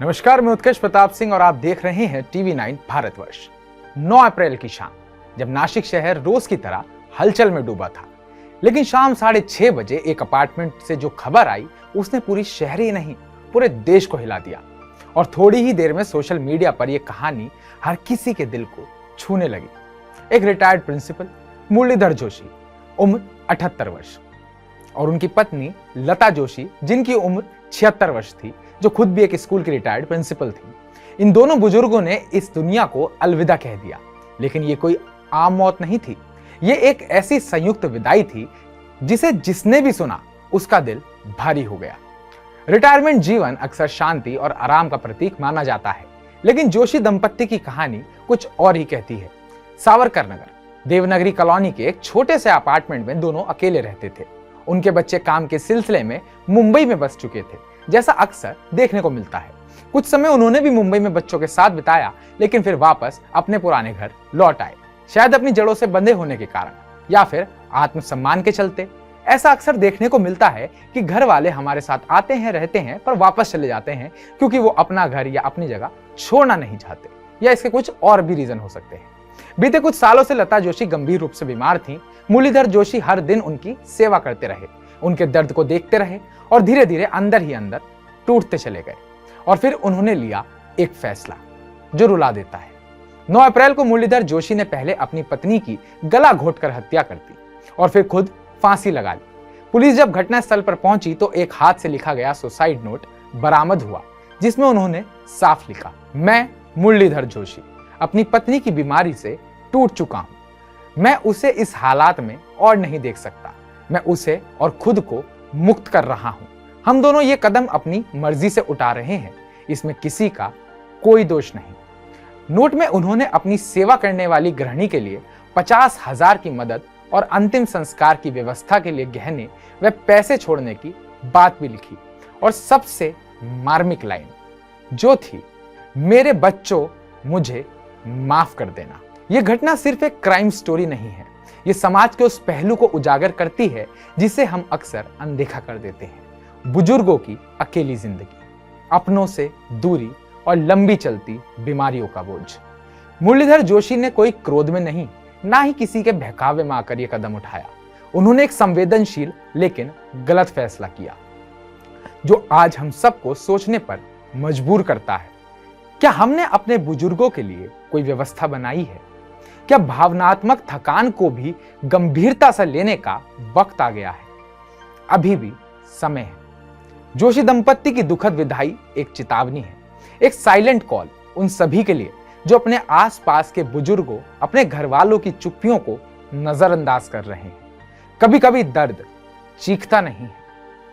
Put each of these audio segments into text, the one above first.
नमस्कार, मैं उत्कर्ष प्रताप सिंह और आप देख रहे हैं TV9 भारतवर्ष। 9 अप्रैल की शाम जब नासिक शहर रोज की तरह हलचल में डूबा था, लेकिन शाम 6:30 बजे एक अपार्टमेंट से जो खबर आई उसने पूरी शहर ही नहीं पूरे देश को हिला दिया। और थोड़ी ही देर में सोशल मीडिया पर यह कहानी हर किसी के दिल को छूने लगी। एक रिटायर्ड प्रिंसिपल मुरलीधर जोशी, उम्र 78 वर्ष, और उनकी पत्नी लता जोशी जिनकी उम्र 76 वर्ष थी, जो खुद भी एक स्कूल की रिटायर्ड प्रिंसिपल थी। इन दोनों बुजुर्गों ने इस दुनिया को अलविदा कह दिया। लेकिन ये कोई आम मौत नहीं थी, ये एक ऐसी संयुक्त विदाई थी जिसे जिसने भी सुना उसका दिल भारी हो गया। रिटायरमेंट जीवन अक्सर शांति और आराम का प्रतीक माना जाता है, लेकिन जोशी दंपत्ति की कहानी कुछ और ही कहती है। सावरकर नगर देवनगरी कॉलोनी के एक छोटे से अपार्टमेंट में दोनों अकेले रहते थे। उनके बच्चे काम के सिलसिले में मुंबई में बस चुके थे, जैसा अक्सर देखने को मिलता है। कुछ समय उन्होंने भी मुंबई में बच्चों के साथ बिताया, लेकिन फिर वापस अपने पुराने घर लौट आए, शायद अपनी जड़ों से बंधे होने के कारण या फिर आत्मसम्मान के चलते। ऐसा अक्सर देखने को मिलता है कि घर वाले हमारे साथ आते हैं, रहते हैं, पर वापस चले जाते हैं क्योंकि वो अपना घर या अपनी जगह छोड़ना नहीं चाहते, या इसके कुछ और भी रीजन हो सकते हैं। बीते कुछ सालों से लता जोशी गंभीर रूप से बीमार थीं। मुरलीधर जोशी हर दिन उनकी सेवा करते रहे, उनके दर्द को देखते रहे और धीरे धीरे अंदर ही अंदर टूटते चले गए। और फिर उन्होंने लिया एक फैसला जो रुला देता है। 9 अप्रैल को मुरलीधर जोशी ने पहले अपनी पत्नी की गला घोंटकर हत्या कर दी और फिर खुद फांसी लगा ली। पुलिस जब घटनास्थल पर पहुंची तो एक हाथ से लिखा गया सुसाइड नोट बरामद हुआ, जिसमें उन्होंने साफ लिखा, मैं मुरलीधर जोशी अपनी पत्नी की बीमारी से टूट चुका हूं। मैं उसे इस हालात में और नहीं देख सकता। मैं उसे और खुद को मुक्त कर रहा हूं। हम दोनों ये कदम अपनी मर्जी से उठा रहे हैं, इसमें किसी का कोई दोष नहीं। नोट में उन्होंने अपनी सेवा करने वाली गृहिणी के लिए 50,000 की मदद और अंतिम संस्कार की व्यवस्था के लिए गहने व पैसे छोड़ने की बात भी लिखी। और सबसे मार्मिक लाइन जो थी, मेरे बच्चों मुझे माफ कर देना। यह घटना सिर्फ एक क्राइम स्टोरी नहीं है, ये समाज के उस पहलू को उजागर करती है जिसे हम अक्सर अनदेखा कर देते हैं। बुजुर्गों की अकेली जिंदगी, अपनों से दूरी और लंबी चलती बीमारियों का बोझ। मुरलीधर जोशी ने कोई क्रोध में नहीं, ना ही किसी के बहकावे में आकर यह कदम उठाया। उन्होंने एक संवेदनशील लेकिन गलत फैसला किया, जो आज हम सबको सोचने पर मजबूर करता है। क्या हमने अपने बुजुर्गों के लिए कोई व्यवस्था बनाई है? क्या भावनात्मक थकान को भी गंभीरता से लेने का वक्त आ गया है? अभी भी समय है। जोशी दंपत्ति की दुखद विदाई एक चेतावनी है, एक साइलेंट कॉल उन सभी के लिए जो अपने आसपास के बुजुर्गों, अपने घर वालों की चुप्पियों को नजरअंदाज कर रहे हैं। कभी कभी दर्द चीखता नहीं है,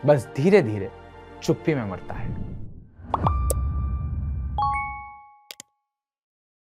बस धीरे धीरे चुप्पी में मरता है।